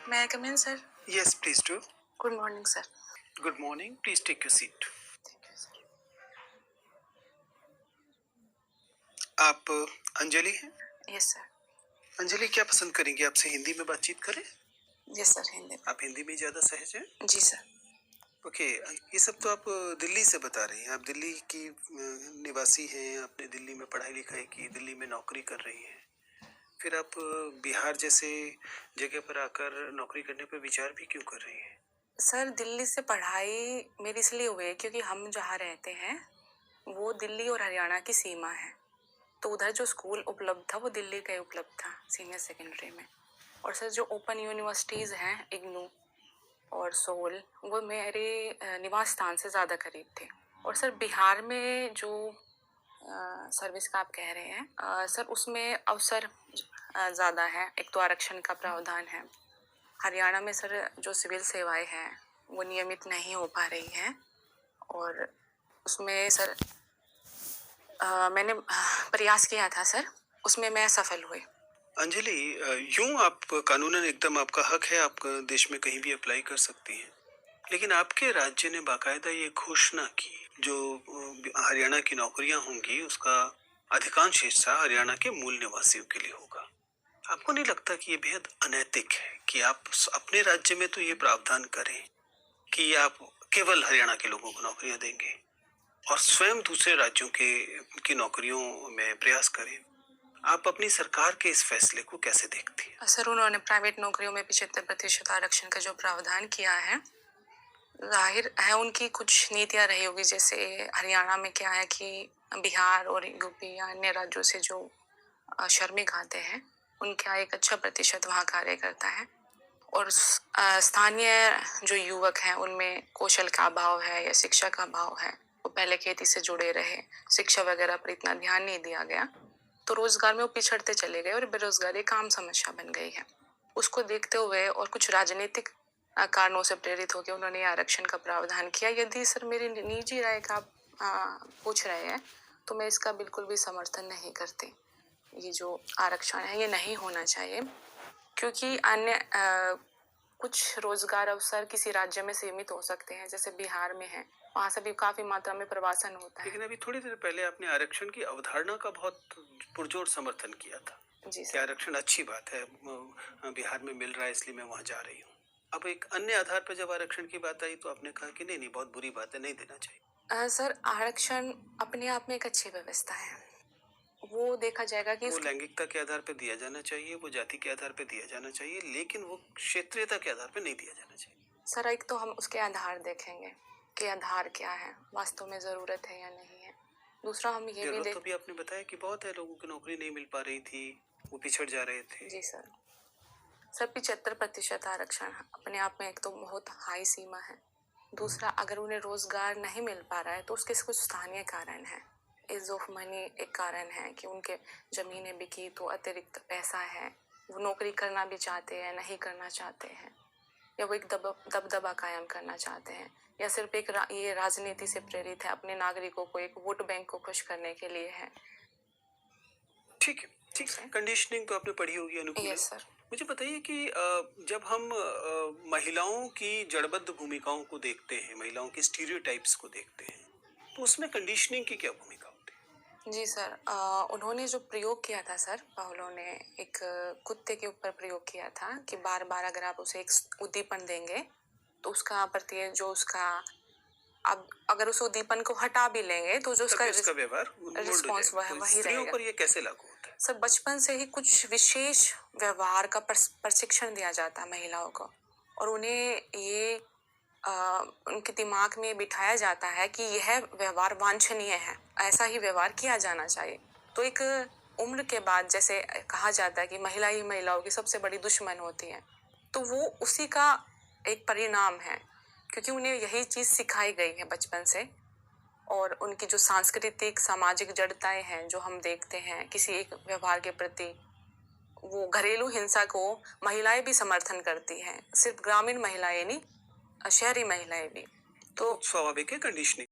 May I come in, sir? Yes, please do. Good morning, sir. Good morning. Please take your seat. Thank you, sir. आप अंजलि हैं? Yes, sir. Anjali क्या पसंद करेंगी? आपसे हिंदी में बातचीत करें? Yes, sir. हिंदी में। आप हिंदी में ज़्यादा सहज हैं? जी सर। ओके। ये सब तो आप दिल्ली से बता रही हैं। आप दिल्ली की निवासी हैं, आपने दिल्ली में पढ़ाई लिखाई की, दिल्ली में नौकरी कर रही हैं। फिर आप बिहार जैसे जगह पर आकर नौकरी करने पर विचार भी क्यों कर रही हैं? सर, दिल्ली से पढ़ाई मेरी इसलिए हुई है क्योंकि हम जहाँ रहते हैं वो दिल्ली और हरियाणा की सीमा है। तो उधर जो स्कूल उपलब्ध था वो दिल्ली का ही उपलब्ध था, सीनियर सेकेंडरी में। और सर, जो ओपन यूनिवर्सिटीज़ हैं, इग्नू और सोल, वो मेरे निवास स्थान से ज़्यादा करीब थे। और सर, बिहार में जो सर्विस का आप कह रहे हैं, सर, उसमें अवसर ज़्यादा है। एक तो आरक्षण का प्रावधान है। हरियाणा में सर जो सिविल सेवाएं हैं वो नियमित नहीं हो पा रही हैं। और उसमें सर मैंने प्रयास किया था सर, उसमें मैं सफल हुई। अंजलि, यूं आप कानूनन एकदम आपका हक है, आप देश में कहीं भी अप्लाई कर सकती हैं। लेकिन आपके राज्य ने बाकायदा ये घोषणा की, जो हरियाणा की नौकरियां होंगी उसका अधिकांश हिस्सा हरियाणा के मूल निवासियों के लिए होगा। आपको नहीं लगता कि ये बेहद अनैतिक है कि आप अपने राज्य में तो ये प्रावधान करें कि आप केवल हरियाणा के लोगों को नौकरियां देंगे और स्वयं दूसरे राज्यों के की नौकरियों में प्रयास करें? आप अपनी सरकार के इस फैसले को कैसे देखती हैं? सर, उन्होंने प्राइवेट नौकरियों में 75% आरक्षण का जो प्रावधान किया है, जाहिर है उनकी कुछ नीतियां रही होगी। जैसे हरियाणा में क्या है कि बिहार और यूपी या अन्य राज्यों से जो श्रमिक आते हैं उनका एक अच्छा प्रतिशत वहाँ कार्य करता है। और स्थानीय जो युवक हैं उनमें कौशल का अभाव है या शिक्षा का अभाव है। वो पहले खेती से जुड़े रहे, शिक्षा वगैरह पर इतना ध्यान नहीं दिया गया, तो रोजगार में वो पिछड़ते चले गए और बेरोजगारी एक आम समस्या बन गई है। उसको देखते हुए और कुछ राजनीतिक कारणों से प्रेरित होकर उन्होंने ये आरक्षण का प्रावधान किया। यदि सर मेरी निजी राय का आप पूछ रहे हैं तो मैं इसका बिल्कुल भी समर्थन नहीं करती। ये जो आरक्षण है ये नहीं होना चाहिए, क्योंकि अन्य कुछ रोजगार अवसर किसी राज्य में सीमित हो सकते हैं। जैसे बिहार में है, वहाँ से भी काफी मात्रा में प्रवासन होता है। लेकिन अभी थोड़ी देर पहले आपने आरक्षण की अवधारणा का बहुत पुरजोर समर्थन किया था जी कि सर। आरक्षण अच्छी बात है, बिहार में मिल रहा है इसलिए मैं वहां जा रही हूँ। अब एक अन्य आधार पर जब आरक्षण की बात आई तो आपने कहा कि नहीं नहीं, बहुत बुरी बात है, नहीं देना चाहिए। सर, आरक्षण अपने आप में एक अच्छी व्यवस्था है। वो देखा जाएगा कि वो लैंगिकता के आधार पर दिया जाना चाहिए, वो जाति के आधार पर दिया जाना चाहिए, लेकिन वो क्षेत्रीयता के आधार पर नहीं दिया जाना चाहिए। सर, एक तो हम उसके आधार देखेंगे कि आधार क्या है, वास्तव में ज़रूरत है या नहीं है। दूसरा हम ये भी जरूरत तो भी आपने बताया कि बहुत है, लोगों को नौकरी नहीं मिल पा रही थी, वो पिछड़ जा रहे थे। जी सर। सर, 75% आरक्षण अपने आप में एक तो बहुत हाई सीमा है। दूसरा, अगर उन्हें रोजगार नहीं मिल पा रहा है तो उसके कुछ स्थानीय कारण हैं। इज ऑफ मनी एक कारण है कि उनके ज़मीनें बिकी तो अतिरिक्त पैसा है, वो नौकरी करना भी चाहते हैं, नहीं करना चाहते हैं, या वो एक दबदबा कायम करना चाहते हैं, या सिर्फ एक ये राजनीति से प्रेरित है, अपने नागरिकों को एक वोट बैंक को खुश करने के लिए है। ठीक है, ठीक है। कंडीशनिंग तो आपने पढ़ी होगी, अनुकूल। Yes sir. मुझे बताइए कि जब हम महिलाओं की जड़बद्ध भूमिकाओं को देखते हैं, महिलाओं के स्टीरियोटाइप्स को देखते हैं, तो उसमें कंडीशनिंग की क्या भूमिका होती है? जी सर, उन्होंने जो प्रयोग किया था सर, पाउलो ने एक कुत्ते के ऊपर प्रयोग किया था कि बार बार अगर आप उसे एक उद्दीपन देंगे तो उसका प्रति जो उसका, अब अगर उस उद्दीपन को हटा भी लेंगे तो जो उसका व्यवहार रिस्पॉन्स वही स्त्रियों रहेगा। पर ये कैसे लागू होता है? सर, बचपन से ही कुछ विशेष व्यवहार का प्रशिक्षण दिया जाता है महिलाओं को, और उन्हें ये उनके दिमाग में बिठाया जाता है कि यह व्यवहार वांछनीय है, ऐसा ही व्यवहार किया जाना चाहिए। तो एक उम्र के बाद जैसे कहा जाता है कि महिला ही महिलाओं की सबसे बड़ी दुश्मन होती है, तो वो उसी का एक परिणाम है, क्योंकि उन्हें यही चीज़ सिखाई गई है बचपन से। और उनकी जो सांस्कृतिक सामाजिक जड़ताएं हैं जो हम देखते हैं किसी एक व्यवहार के प्रति, वो घरेलू हिंसा को महिलाएं भी समर्थन करती हैं, सिर्फ ग्रामीण महिलाएं नहीं, शहरी महिलाएं भी। तो स्वाभाविक है कंडीशनिंग।